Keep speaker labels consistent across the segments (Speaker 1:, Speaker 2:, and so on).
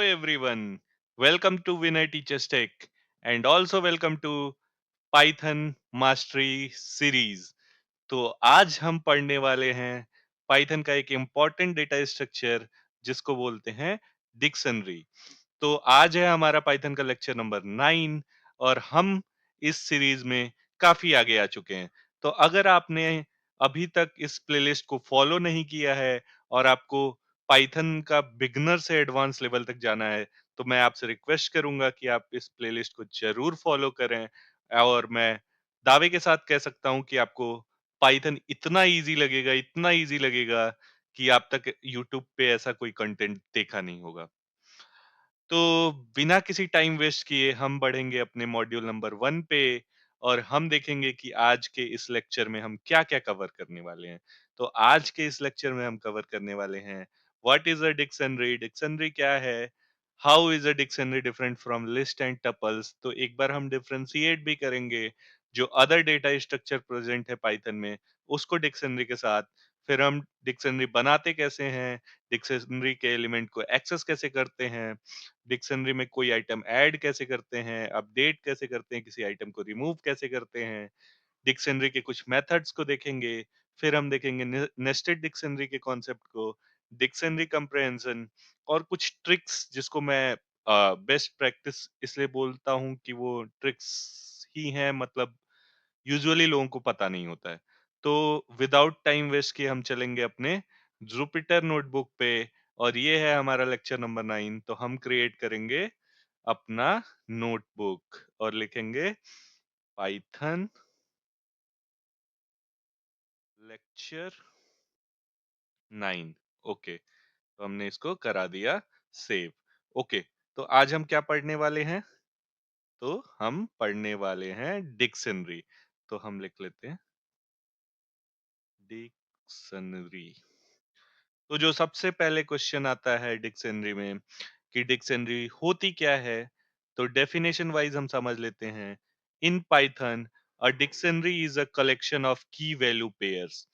Speaker 1: everyone. Welcome to Vinay Teachers Tech and also welcome to Python Mastery Series. तो आज हम पढ़ने वाले हैं पाइथन का एक इम्पॉर्टेंट डेटा स्ट्रक्चर जिसको बोलते हैं डिक्शनरी। तो आज है हमारा पाइथन का लेक्चर नंबर 9 और हम इस सीरीज में काफी आगे आ चुके हैं। तो अगर आपने अभी तक इस प्लेलिस्ट को फॉलो नहीं किया है और आपको पाइथन का बिगनर से एडवांस लेवल तक जाना है, तो मैं आपसे रिक्वेस्ट करूंगा कि आप इस प्लेलिस्ट को जरूर फॉलो करें। और मैं दावे के साथ कह सकता हूं कि आपको पाइथन इतना इजी लगेगा कि आप तक यूट्यूब पे ऐसा कोई कंटेंट देखा नहीं होगा। तो बिना किसी टाइम वेस्ट किए हम बढ़ेंगे अपने मॉड्यूल नंबर 1 पे और हम देखेंगे कि आज के इस लेक्चर में हम क्या-क्या कवर करने वाले हैं। तो आज के इस लेक्चर में हम कवर करने वाले हैं what is a dictionary? Dictionary क्या है? How is a dictionary different from list and tuples? तो एक बार हम डिफरेंशिएट भी करेंगे जो अदर डेटा स्ट्रक्चर प्रेजेंट है पाइथन में उसको डिक्शनरी के साथ। फिर हम डिक्शनरी बनाते कैसे हैं? डिक्शनरी के एलिमेंट को एक्सेस कैसे करते हैं? डिक्शनरी में कोई आइटम ऐड कैसे करते हैं, अपडेट कैसे करते हैं, किसी आइटम को रिमूव कैसे करते हैं, डिक्शनरी के कुछ मेथड्स को देखेंगे, फिर हम देखेंगे नेस्टेड डिक्शनरी के कॉन्सेप्ट को, डिक्शनरी कंप्रेहेंशन और कुछ ट्रिक्स जिसको मैं बेस्ट प्रैक्टिस इसलिए बोलता हूँ कि वो ट्रिक्स ही हैं, मतलब यूजुअली लोगों को पता नहीं होता है। तो विदाउट टाइम वेस्ट किए हम चलेंगे अपने जुपिटर नोटबुक पे और ये है हमारा लेक्चर नंबर 9। तो हम क्रिएट करेंगे अपना नोटबुक और लिखेंगे पाइथन लेक्चर 9। ओके, तो हमने इसको करा दिया सेव। ओके, तो आज हम क्या पढ़ने वाले हैं? तो हम पढ़ने वाले हैं डिक्शनरी। तो हम लिख लेते हैं डिक्शनरी। तो जो सबसे पहले क्वेश्चन आता है डिक्शनरी में कि डिक्शनरी होती क्या है, तो डेफिनेशन वाइज हम समझ लेते हैं। In Python a dictionary is a collection of की वैल्यू पेयर्स।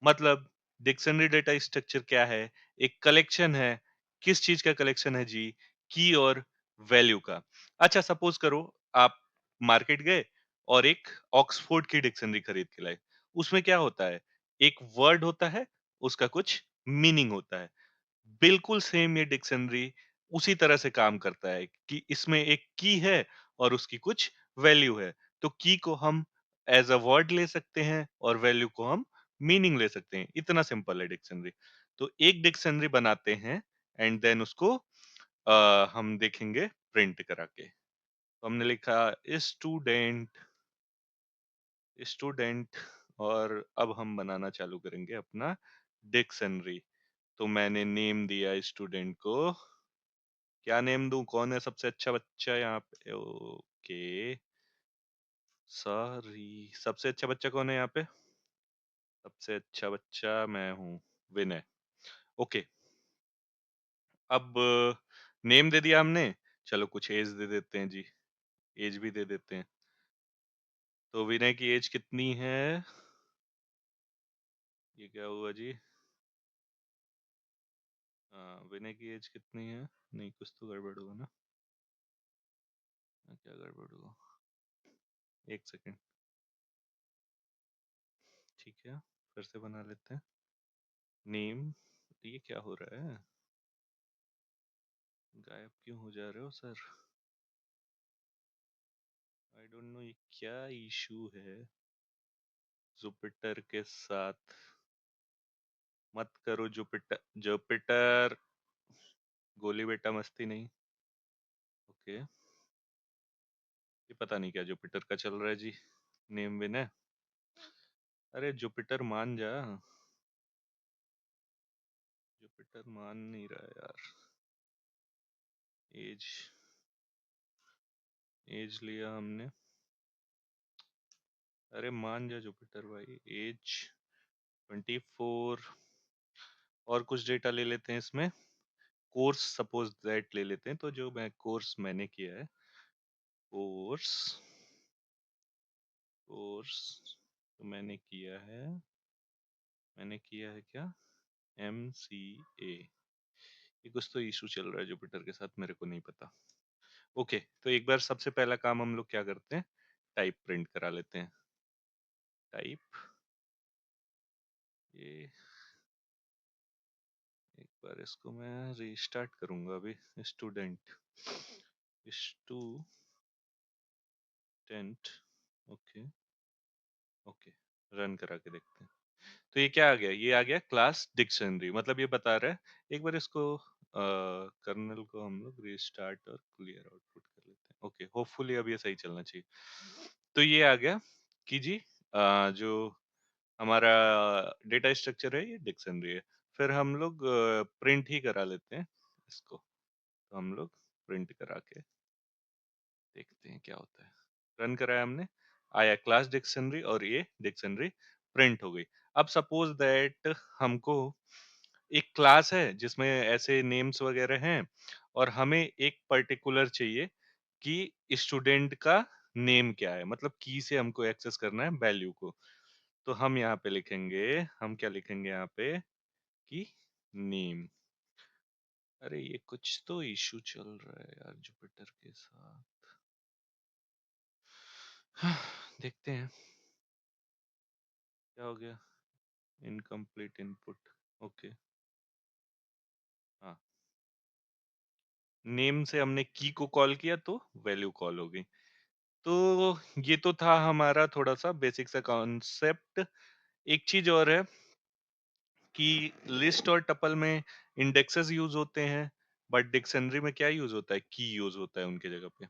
Speaker 1: मतलब डिक्शनरी डेटा स्ट्रक्चर क्या है? एक कलेक्शन है। किस चीज का कलेक्शन है जी? की और वैल्यू का। अच्छा, सपोज करो आप मार्केट गए और एक ऑक्सफोर्ड की डिक्शनरी खरीद के लाए। उसमें क्या होता है? एक वर्ड होता है, उसका कुछ मीनिंग होता है। बिल्कुल सेम ये डिक्शनरी उसी तरह से काम करता है कि इसमें एक की है और उसकी कुछ वैल्यू है। तो की को हम एज अ वर्ड ले सकते हैं और वैल्यू को हम मीनिंग ले सकते हैं। इतना सिंपल है डिक्शनरी। तो एक डिक्शनरी बनाते हैं एंड देन उसको हम देखेंगे प्रिंट करा के। तो हमने लिखा स्टूडेंट स्टूडेंट और अब हम बनाना चालू करेंगे अपना डिक्शनरी। तो मैंने नेम दिया स्टूडेंट को। क्या नेम दूं? कौन है सबसे अच्छा बच्चा यहाँ पे? ओके, सॉरी, सबसे अच्छा बच्चा कौन है यहाँ पे? सबसे अच्छा बच्चा मैं हूँ, विनय। ओके, अब नेम दे दिया हमने। चलो कुछ एज दे देते हैं जी। एज भी दे देते हैं। तो विनय की एज कितनी है? ये क्या हुआ जी? विनय की एज कितनी है? नहीं, कुछ तो गड़बड़ हुआ ना। क्या गड़बड़ हुआ? एक सेकंड। ठीक है, फिर से बना लेते हैं नेम। ये क्या हो रहा है? गायब क्यों हो जा रहे हो सर? आई डोंट नो ये क्या इशू है जुपिटर के साथ। मत करो जुपिटर जुपिटर। गोली बेटा मस्ती नहीं। ओके, ये पता नहीं क्या जुपिटर का चल रहा है जी। नेम विनय। अरे जुपिटर मान जा। जुपिटर मान नहीं रहा यार। एज एज लिया हमने। अरे मान जा जुपिटर भाई। एज 24 और कुछ डेटा ले लेते हैं इसमें। कोर्स सपोज दैट ले लेते हैं। तो जो मैं कोर्स मैंने किया है, कोर्स कोर्स तो मैंने किया है क्या? MCA। ये कुछ तो इशू चल रहा है जुपिटर के साथ, मेरे को नहीं पता। ओके, तो एक बार सबसे पहला काम हम लोग क्या करते हैं, टाइप प्रिंट करा लेते हैं। टाइप, ये एक बार इसको मैं रीस्टार्ट करूंगा अभी। Student, student, okay, okay, run करा के देखते हैं। तो ये क्या आ गया, ये आ गया क्लास डिक्शनरी, मतलब ये बता रहा है। एक बार इसको कर्नल को हम लोग रीस्टार्ट और क्लियर आउटपुट कर लेते हैं। ओके, होपफुली अब ये सही चलना चाहिए। तो ये आ गया कि जी जो हमारा डेटा स्ट्रक्चर है ये डिक्शनरी है। फिर हम लोग प्रिंट ही करा लेते हैं इसको। तो हम लोग प्रिंट करा के देखते हैं क्या होता है। रन कराया हमने, आया क्लास डिक्शनरी और ये डिक्शनरी प्रिंट हो गई। अब सपोज दैट हमको एक क्लास है जिसमें ऐसे नेम्स वगैरह हैं और हमें एक पर्टिकुलर चाहिए कि स्टूडेंट का नेम क्या है, मतलब की से हमको एक्सेस करना है वैल्यू को। तो हम यहाँ पे लिखेंगे, हम क्या लिखेंगे यहाँ पे कि नेम। अरे ये कुछ तो इशू चल रहा है यार जुपिटर के साथ। देखते हैं क्या हो गया। इनकम्प्लीट इनपुट, ओके, हाँ, नेम से हमने की को कॉल किया तो वैल्यू कॉल हो गई। तो ये तो था हमारा थोड़ा सा बेसिक सा कॉन्सेप्ट। एक चीज और है कि लिस्ट और टपल में इंडेक्सेस यूज होते हैं, बट डिक्शनरी में क्या यूज होता है, की यूज होता है उनके जगह पे।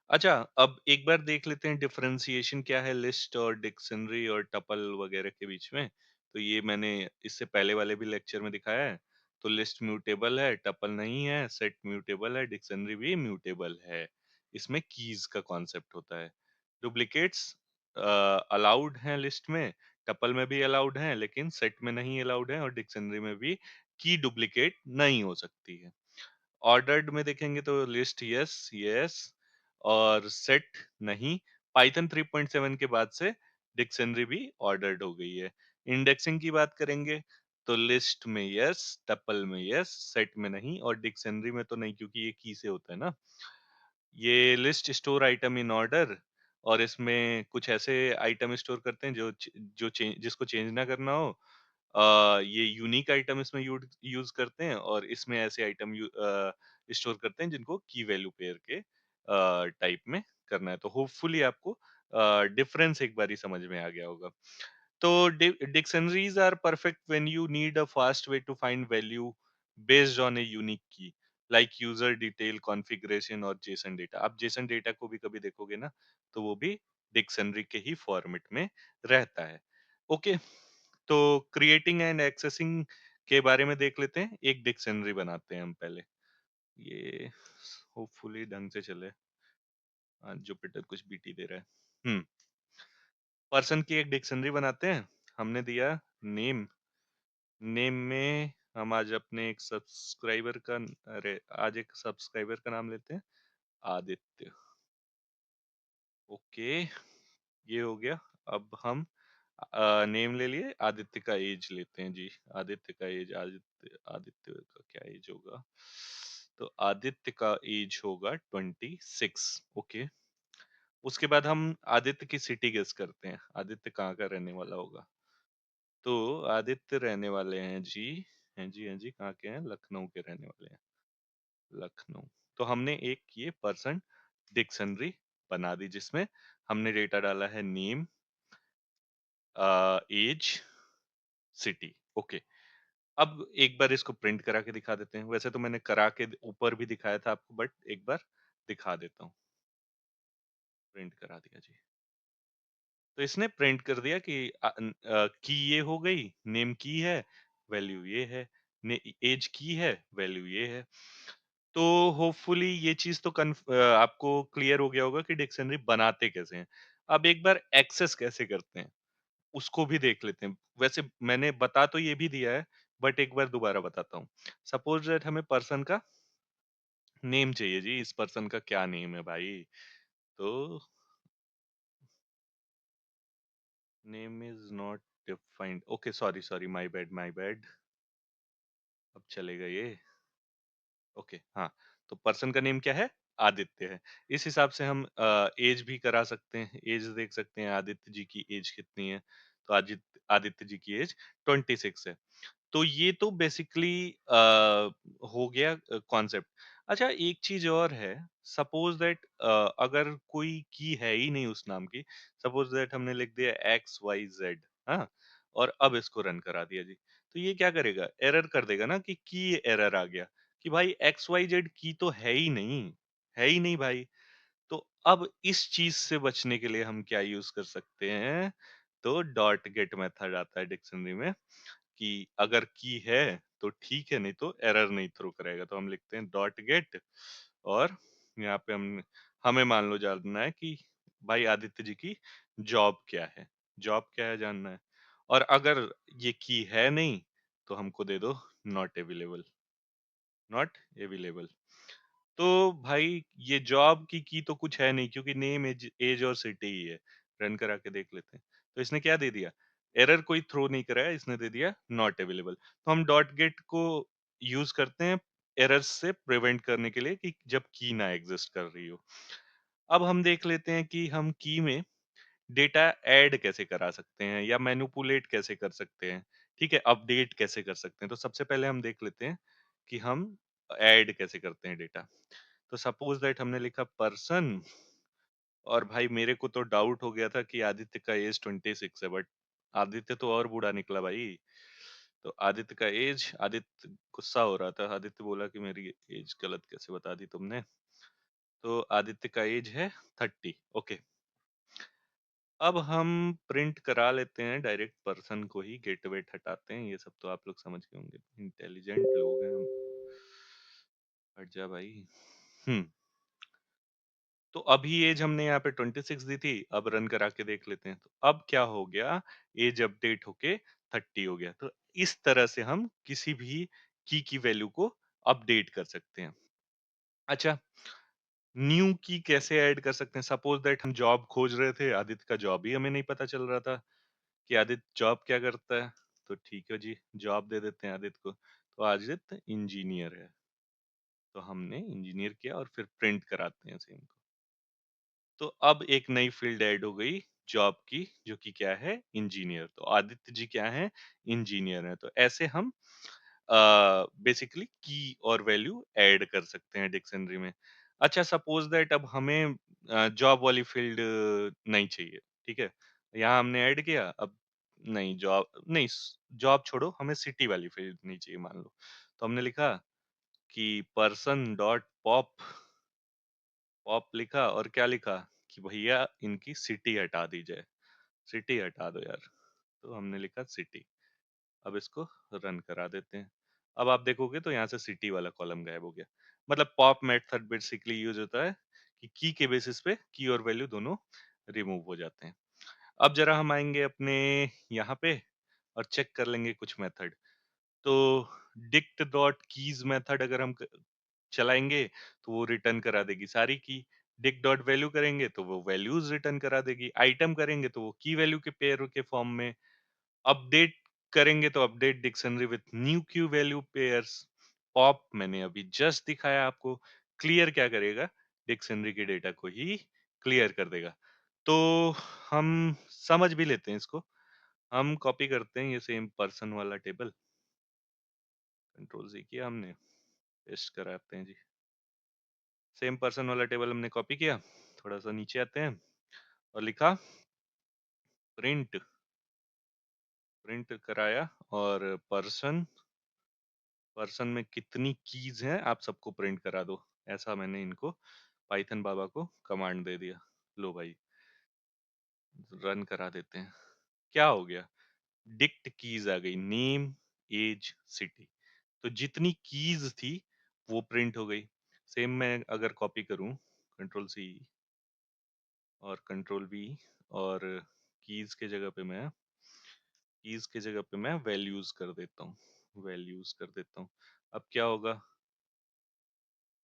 Speaker 1: अच्छा, अब एक बार देख लेते हैं डिफरेंशिएशन क्या है लिस्ट और डिक्शनरी और टपल वगैरह के बीच में। तो ये मैंने इससे पहले वाले भी लेक्चर में दिखाया है। तो लिस्ट म्यूटेबल है, टपल नहीं है, सेट म्यूटेबल है, डिक्शनरी भी म्यूटेबल है। इसमें कीज का कॉन्सेप्ट होता है। डुप्लीकेट्स अलाउड हैं लिस्ट में, टपल में भी अलाउड हैं, लेकिन सेट में नहीं अलाउड है, और डिक्शनरी में भी की डुप्लीकेट नहीं हो सकती है। ऑर्डर्ड में देखेंगे तो लिस्ट यस यस, और सेट नहीं। पाइथन 3.7 के बाद से डिक्शनरी भी ऑर्डर्ड हो गई है। इंडेक्सिंग की बात करेंगे तो लिस्ट में यस, टपल में यस, सेट में नहीं, और डिक्शनरी में तो नहीं क्योंकि ये की से होता है ना। ये list store item in order, और इसमें कुछ ऐसे आइटम स्टोर करते हैं जिसको चेंज ना करना हो। ये यूनिक आइटम इसमें यूज करते हैं, और इसमें ऐसे आइटम स्टोर करते हैं जिनको की वैल्यू पेयर के टाइप में करना है। तो होपफुली आपको डिफरेंस एक बारी समझ में आ गया होगा। तो dictionaries are perfect when you need a fast way to find value based on a unique key, like user detail configuration और JSON data। आप JSON data को भी कभी देखोगे ना, तो वो भी डिक्शनरी के ही फॉर्मेट में रहता है। ओके, तो क्रिएटिंग एंड एक्सेसिंग के बारे में देख लेते हैं। एक डिक्शनरी बनाते हैं हम पहले। ये होपफुली ढंग से चले। जुपिटर कुछ बीटी दे रहा है। पर्सन की एक डिक्शनरी बनाते हैं। हमने दिया नेम। नेम में हम आज अपने एक सब्सक्राइबर का, अरे आज एक सब्सक्राइबर का नाम लेते हैं, आदित्य। ओके, ये हो गया। अब हम नेम ले लिए, आदित्य का एज लेते हैं जी। आदित्य का एज, आदित्य आदित्य का क्या एज होगा, तो आदित्य का एज होगा 26। ओके, उसके बाद हम आदित्य की सिटी गेस करते हैं, आदित्य कहाँ का रहने वाला होगा। तो आदित्य रहने वाले हैं जी, हैं जी, हैं जी, कहाँ के हैं, लखनऊ के रहने वाले हैं, लखनऊ। तो हमने एक ये पर्सन डिक्शनरी बना दी जिसमें हमने डेटा डाला है नेम, एज, सिटी। ओके, अब एक बार इसको प्रिंट करा के दिखा देते हैं। वैसे तो मैंने करा के ऊपर भी दिखाया था आपको, बट एक बार दिखा देता हूँ। प्रिंट करा दिया जी। तो इसने प्रिंट कर दिया कि की ये हो गई, नेम की है, वैल्यू ये है, एज की है, वैल्यू ये है। तो होपफुली ये चीज तो आपको क्लियर हो गया होगा कि डिक्शनरी बनाते कैसे हैं। अब एक बार एक्सेस कैसे करते हैं उसको भी देख लेते हैं। वैसे मैंने बता तो ये भी दिया है, बट एक बार दोबारा बताता हूँ। सपोज दैट हमें पर्सन का नेम चाहिए जी, इस पर्सन का क्या नेम है भाई। तो name is not defined. Okay, sorry sorry, my bad my bad. अब चलेगा ये। ओके, हाँ, तो पर्सन का नेम क्या है? आदित्य है। इस हिसाब से हम ऐज भी करा सकते हैं, ऐज देख सकते हैं आदित्य जी की ऐज कितनी है, तो आदित्य जी की ऐज 26 है। तो ये तो बेसिकली हो गया कॉन्सेप्ट। अच्छा, एक चीज़ और है, सपोज़ दैट अगर कोई की है ही नहीं उस नाम की, सपोज़ दैट हमने लिख दिया एक्स, वाई, ज़ेड, हाँ? और अब इसको रन करा दिया जी। तो ये क्या करेगा? एरर कर देगा ना कि एरर आ गया, कि भाई एक्स, वाई, ज़ेड की तो है ही नहीं भाई। तो अब इस चीज़ से बचने के लिए हम क्या यूज़ कर सकते हैं? तो डॉट गेट मेथड आता है डिक्शनरी में, कि अगर की है तो ठीक है, नहीं तो एरर नहीं थ्रो करेगा। तो हम लिखते हैं डॉट गेट, और यहाँ पे हम हमें मान लो जानना है कि भाई आदित्य जी की जॉब क्या है, जॉब क्या है जानना है। और अगर ये की है नहीं तो हमको दे दो नॉट अवेलेबल, नॉट अवेलेबल। तो भाई ये जॉब की तो कुछ है नहीं, क्योंकि नेम, एज एज और सिटी ही है। रन करा के देख लेते हैं। तो इसने क्या दे दिया? एरर कोई थ्रो नहीं कराया, इसने दे दिया नॉट अवेलेबल। तो हम डॉट गेट को यूज करते हैं एरर्स से प्रिवेंट करने के लिए, कि जब की ना एग्जिस्ट कर रही हो। अब हम देख लेते हैं कि हम की में डेटा ऐड कैसे करा सकते हैं, या मैनिपुलेट कैसे कर सकते हैं, ठीक है, अपडेट कैसे कर सकते हैं। तो सबसे पहले हम देख लेते हैं कि हम ऐड कैसे करते हैं डेटा। तो सपोज दैट हमने लिखा पर्सन, और भाई मेरे को तो डाउट हो गया था कि आदित्य का एज 26 है, बट आदित्य तो और बूढ़ा निकला भाई। तो आदित्य का एज, आदित्य गुस्सा हो रहा था, आदित्य बोला कि मेरी एज गलत कैसे बता दी तुमने। तो आदित्य का एज है 30। ओके, अब हम प्रिंट करा लेते हैं डायरेक्ट पर्सन को ही, गेट वेट हटाते हैं, ये सब तो आप लोग समझ गए होंगे, इंटेलिजेंट लोग हैं हम। हट जा भाई। हम्म। तो अभी एज हमने यहाँ पे 26 दी थी, अब रन करा के देख लेते हैं। तो अब क्या हो गया? एज अपडेट होके 30 हो गया। तो इस तरह से हम किसी भी की वैल्यू को अपडेट कर सकते हैं। अच्छा, न्यू की कैसे ऐड कर सकते हैं? सपोज दैट हम जॉब खोज रहे थे, आदित्य का जॉब ही हमें नहीं पता चल रहा था कि आदित्य जॉब क्या करता है। तो ठीक है जी, जॉब दे देते हैं आदित्य को। तो आदित्य इंजीनियर है, तो हमने इंजीनियर किया और फिर प्रिंट कराते हैं सेम। तो अब एक नई फील्ड ऐड हो गई जॉब की, जो कि क्या है? इंजीनियर। तो आदित्य जी क्या हैं? इंजीनियर हैं। तो ऐसे हम बेसिकली की और वैल्यू ऐड कर सकते हैं डिक्शनरी में। अच्छा, सपोज दैट अब हमें जॉब वाली फील्ड नहीं चाहिए, ठीक है? यहाँ हमने ऐड किया, अब नहीं, जॉब नहीं, जॉब छोड़ो, हमें सिटी वाली फील्ड नहीं चाहिए मान लो। तो हमने लिखा कि पर्सन डॉट पॉप, पॉप लिखा और क्या लिखा कि भैया इनकी सिटी हटा दी जाए, सिटी हटा दो यार। तो हमने लिखा सिटी। अब इसको रन करा देते हैं। अब आप देखोगे तो यहाँ से सिटी वाला कॉलम गायब हो गया। मतलब पॉप मेथड बेसिकली यूज होता है कि के बेसिस पे की और वैल्यू दोनों रिमूव हो जाते हैं। अब जरा हम आएंगे अपने यहाँ पे और चेक कर लेंगे कुछ मेथड। तो डिक्ट डॉट कीज मेथड अगर हम चलाएंगे तो वो रिटर्न करा देगी सारी की। डिक डॉट वैल्यू करेंगे तो वो वैल्यूज रिटर्न करा देगी। आइटम करेंगे तो वो की वैल्यू के पेयर के फॉर्म में। अपडेट करेंगे तो update dictionary with new Q value pairs. Pop मैंने अभी जस्ट दिखाया आपको। क्लियर क्या करेगा? डिक्शनरी के डेटा को ही क्लियर कर देगा। तो हम समझ भी लेते हैं इसको। हम कॉपी करते हैं ये सेम पर्सन वाला टेबल, कंट्रोल सी किया हमने, पेस्ट कराते हैं जी। सेम पर्सन वाला टेबल हमने कॉपी किया, थोड़ा सा नीचे आते हैं और लिखा प्रिंट, प्रिंट कराया, और पर्सन, पर्सन में कितनी कीज हैं आप सबको प्रिंट करा दो, ऐसा मैंने इनको पाइथन बाबा को कमांड दे दिया। लो भाई, रन करा देते हैं। क्या हो गया? डिक्ट कीज आ गई, नेम, एज, सिटी। तो जितनी कीज थी वो प्रिंट हो गई। सेम मैं अगर कॉपी करूं, कंट्रोल सी और कंट्रोल वी, और कीज के जगह पे मैं, कीज के जगह पे मैं वैल्यूज कर देता हूँ, वैल्यूज कर देता हूँ। अब क्या होगा?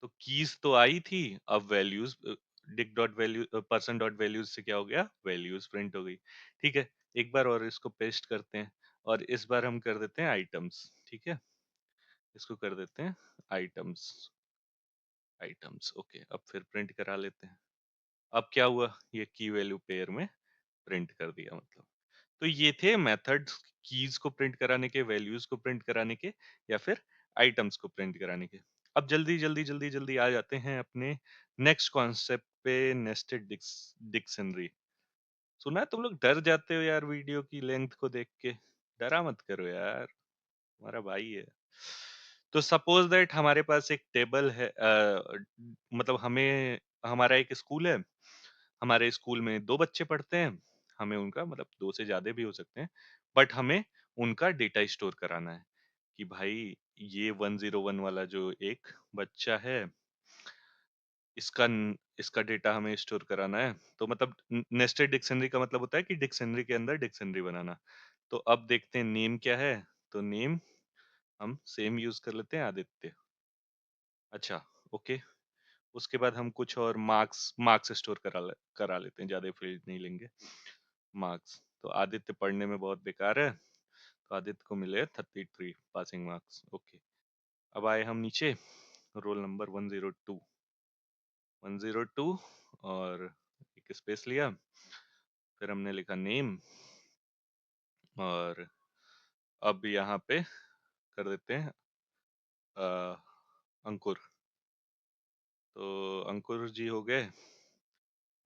Speaker 1: तो कीज तो आई थी, अब values, Dick dot value, person dot values से क्या हो गया? वैल्यूज प्रिंट हो गई। ठीक है, एक बार और इसको पेस्ट करते हैं, और इस बार हम कर देते हैं आइटम्स। ठीक है, इसको कर देते हैं आइटम्स। आइटम्स, ओके, अब फिर प्रिंट करा लेते हैं। अब क्या हुआ, ये की वैल्यू पेयर में प्रिंट कर दिया मतलब। तो ये थे मेथड्स कीज को प्रिंट कराने के, वैल्यूज को प्रिंट कराने के, या फिर आइटम्स को प्रिंट कराने के। अब जल्दी जल्दी जल्दी जल्दी आ जाते हैं अपने नेक्स्ट कॉन्सेप्ट पे, नेस्टेड डिक्शनरी। सुना है तुम लोग डर जाते हो यार वीडियो की लेंथ को देख के, डरा मत करो यार, हमारा भाई है। तो सपोज दैट हमारे पास एक टेबल है, मतलब हमें, हमारा एक स्कूल है, हमारे स्कूल में 2 बच्चे पढ़ते हैं, हमें उनका मतलब 2 से ज़्यादा भी हो सकते हैं, बट हमें उनका डेटा स्टोर कराना है कि भाई ये 101 वाला जो एक बच्चा है, इसका डेटा हमें स्टोर कराना है। तो मतलब नेस्टेड डिक्शनरी का मतलब होता है कि डिक्शनरी के अंदर डिक्शनरी बनाना। तो अब देखते हैं नेम क्या है, तो नेम हम सेम यूज़ कर लेते हैं, आदित्य। अच्छा, ओके। उसके बाद हम कुछ और मार्क्स मार्क्स स्टोर करा लेते हैं, ज़्यादा फील्ड नहीं लेंगे। मार्क्स, तो आदित्य पढ़ने में बहुत बेकार है, तो आदित्य को मिले 33 पासिंग मार्क्स, ओके। अब आए हम नीचे, रोल नंबर 102, 102, और एक स्पेस लिया, फिर हमने लिखा नेम, और अब यहाँ पे कर देते हैं अंकुर। तो अंकुर जी हो गए,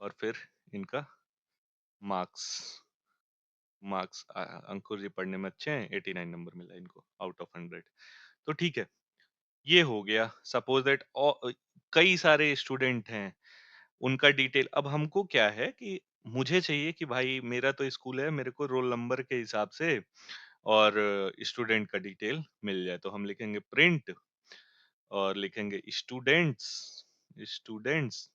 Speaker 1: और फिर इनका मार्क्स, अंकुर जी पढ़ने में अच्छे हैं, 89 नंबर मिला इनको आउट ऑफ 100। तो ठीक है, ये हो गया। सपोज दैट कई सारे स्टूडेंट हैं, उनका डिटेल। अब हमको क्या है कि मुझे चाहिए कि भाई मेरा तो स्कूल है, मेरे को रोल नंबर के हिसाब से और स्टूडेंट का डिटेल मिल जाए। तो हम लिखेंगे प्रिंट, और लिखेंगे स्टूडेंट्स, स्टूडेंट्स,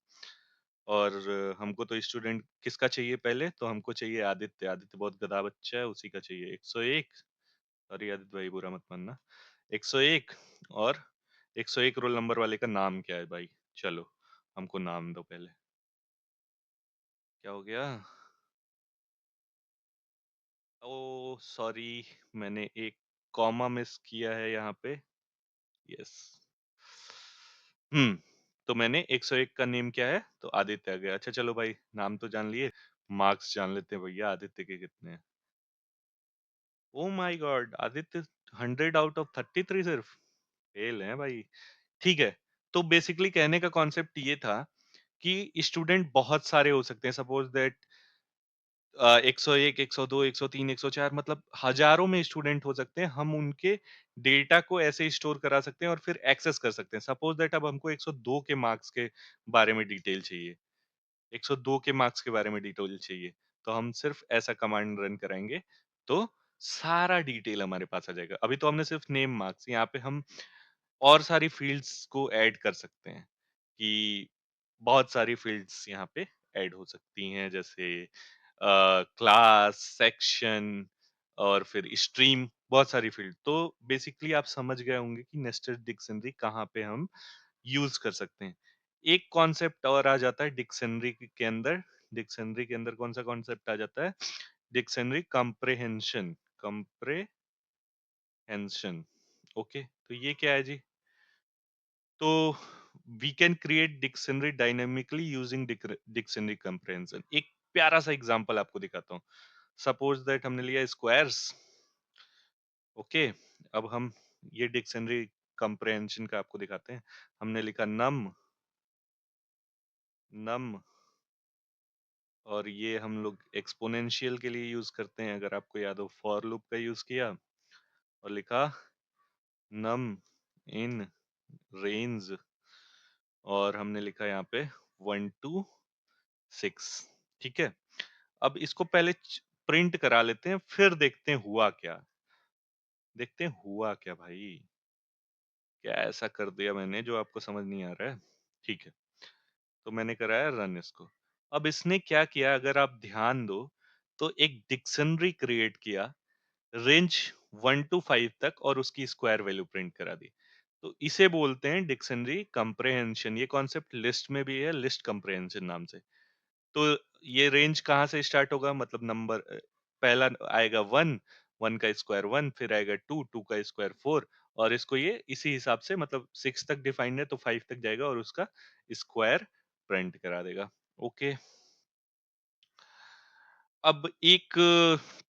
Speaker 1: और हमको तो स्टूडेंट किसका चाहिए पहले, तो हमको चाहिए आदित्य। आदित्य बहुत गधा बच्चा है, उसी का चाहिए 101। अरे आदित्य भाई बुरा मत मानना, 101। और 101 रोल नंबर वाले का नाम क्या है भाई, चलो हमको नाम दो पहले। क्या हो गया, ओ सॉरी, मैंने एक कॉमा मिस किया है यहाँ पे, यस। तो मैंने 101 का नेम क्या है, तो आदित्य आ गया। अच्छा चलो भाई, नाम तो जान लिए, मार्क्स जान लेते हैं भैया आदित्य के कितने हैं। Oh my God, Aditya 100 out of 33 सिर्फ, फेल है भाई। ठीक है, तो बेसिकली कहने का कॉन्सेप्ट ये था कि स्टूडेंट बहुत सारे हो सकते हैं। सपोज दैट 101, 102, 103, 104, मतलब हजारों में स्टूडेंट हो सकते हैं। हम उनके डेटा को ऐसे स्टोर करा सकते हैं और फिर एक्सेस कर सकते हैं। सपोज दैट अब हमको 102 के मार्क्स के बारे में डिटेल चाहिए, 102 के मार्क्स के बारे में डिटेल चाहिए, तो हम सिर्फ ऐसा कमांड रन कराएंगे, तो सारा डिटेल हमारे पास आ जाएगा। अभी तो हमने सिर्फ नेम मार्क्स, यहाँ पे हम और सारी फील्ड्स को ऐड कर सकते हैं कि बहुत सारी फील्ड्स यहाँ पे ऐड हो सकती हैं, जैसे क्लास, सेक्शन, और फिर स्ट्रीम, बहुत सारी फील्ड। तो बेसिकली आप समझ गए होंगे कि नेस्टेड डिक्शनरी कहाँ पे हम यूज कर सकते हैं। एक कॉन्सेप्ट और आ जाता है डिक्शनरी के अंदर। डिक्शनरी के अंदर कौन सा कॉन्सेप्ट आ जाता है, डिक्शनरी कंप्रेहेंशन, कंप्रेहेंशन। ओके, तो ये क्या है जी, तो we can create dictionary dynamically using dictionary comprehension. एक प्यारा सा एग्जांपल आपको दिखाता हूँ। सपोज दैट हमने लिया स्क्वायर्स, ओके। अब हम ये डिक्शनरी कंप्रेहेंशन का आपको दिखाते हैं। हमने लिखा नम, नम, और ये हम लोग एक्सपोनेंशियल के लिए यूज करते हैं, अगर आपको याद हो फॉर लूप का यूज किया, और लिखा नम इन रेंज, और हमने लिखा यहाँ पे 1 to 6। ठीक है, अब इसको पहले प्रिंट करा लेते हैं, फिर देखते हैं हुआ क्या, देखते हैं हुआ क्या भाई। क्या ऐसा कर दिया मैंने जो आपको समझ नहीं आ रहा है, ठीक है। तो मैंने कराया रन इसको। अब इसने क्या किया, अगर आप ध्यान दो, तो एक डिक्शनरी क्रिएट किया, रेंज 1 to 5 तक, और उसकी स्क्वायर वैल्यू प्रिंट करा दी। तो इसे बोलते हैं डिक्शनरी कंप्रेहेंशन। ये कॉन्सेप्ट लिस्ट में भी है, लिस्ट कंप्रेहेंशन नाम से। तो ये रेंज कहाँ से स्टार्ट होगा, मतलब पहला आएगा 1, 1 का स्क्वायर 1, फिर आएगा 2, 2 का स्क्वायर 4, और इसको ये इसी हिसाब से मतलब 6 तक डिफाइंड है तो 5 तक जाएगा और उसका स्क्वायर प्रिंट करा देगा। ओके। अब एक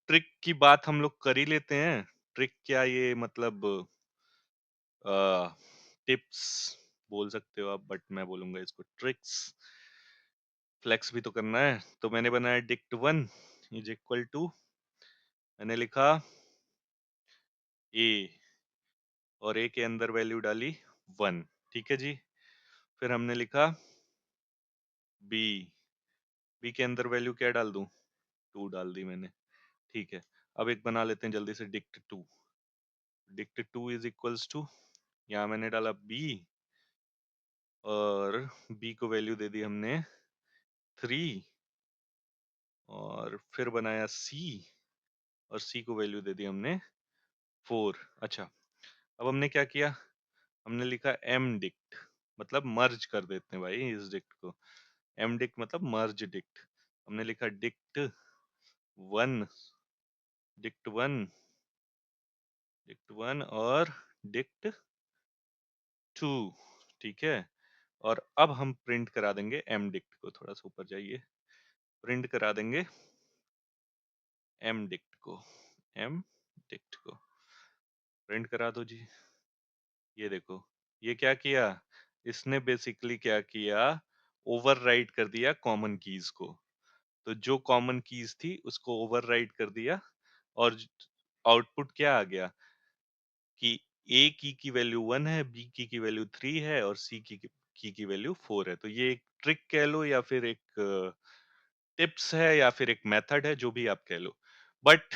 Speaker 1: ट्रिक की बात हम लोग कर ही लेते हैं। ट्रिक क्या ये मतलब टिप्स बोल सकते हो आप, बट मैं बोलूंगा इसको ट्रिक्स। फ्लेक्स भी तो करना है, तो मैंने बनाया डिक्ट 1 इज इक्वल टू, मैंने लिखा ए और ए के अंदर वैल्यू डाली 1। ठीक है जी। फिर हमने लिखा बी, बी के अंदर वैल्यू क्या डाल दूं, 2 डाल दी मैंने। ठीक है। अब एक बना लेते हैं जल्दी से dict 2। Dict 2 is equals to, यहाँ मैंने डाला बी और बी को वैल्यू दे दी हमने 3 और फिर बनाया सी और सी को वैल्यू दे दी हमने 4। अच्छा, अब हमने क्या किया, हमने लिखा एम डिक्ट, मतलब मर्ज कर देते हैं भाई इस डिक्ट को। एम डिक्ट मतलब मर्ज डिक्ट। हमने लिखा डिक्ट 1, डिक्ट 1, डिक्ट 1 और डिक्ट 2। ठीक है। और अब हम प्रिंट करा देंगे एम डिक्ट को, थोड़ा सा ऊपर जाइए, प्रिंट करा देंगे एम डिक्ट को, एम डिक्ट को प्रिंट करा दो जी। ये देखो, ये क्या किया, इसने बेसिकली क्या किया, ओवरराइड कर दिया कॉमन कीज को। तो जो कॉमन कीज थी उसको ओवरराइड कर दिया और आउटपुट क्या आ गया कि ए की वैल्यू 1 है, बी की वैल्यू 3 है और सी की वैल्यू 4 है। तो ये एक ट्रिक कह लो या फिर एक टिप्स है या फिर एक मेथड है, जो भी आप कह लो। बट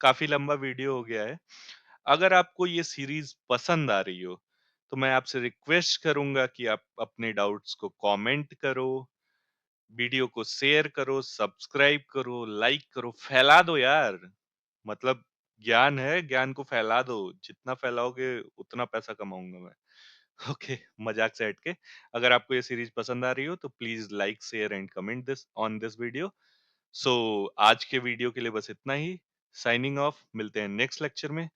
Speaker 1: काफी लंबा वीडियो हो गया है। अगर आपको ये सीरीज पसंद आ रही हो तो मैं आपसे रिक्वेस्ट करूंगा कि आप अपने डाउट्स को कमेंट करो, वीडियो को शेयर करो, सब्सक्राइब करो, लाइक करो, फैला दो यार। मतलब ज्ञान है, ज्ञान को फैला दो, जितना फैलाओगे उतना पैसा कमाऊंगा मैं। ओके, मजाक से हट के, अगर आपको ये सीरीज पसंद आ रही हो तो please like share and comment this on this video. So आज के वीडियो के लिए बस इतना ही। साइनिंग ऑफ, मिलते हैं नेक्स्ट लेक्चर में।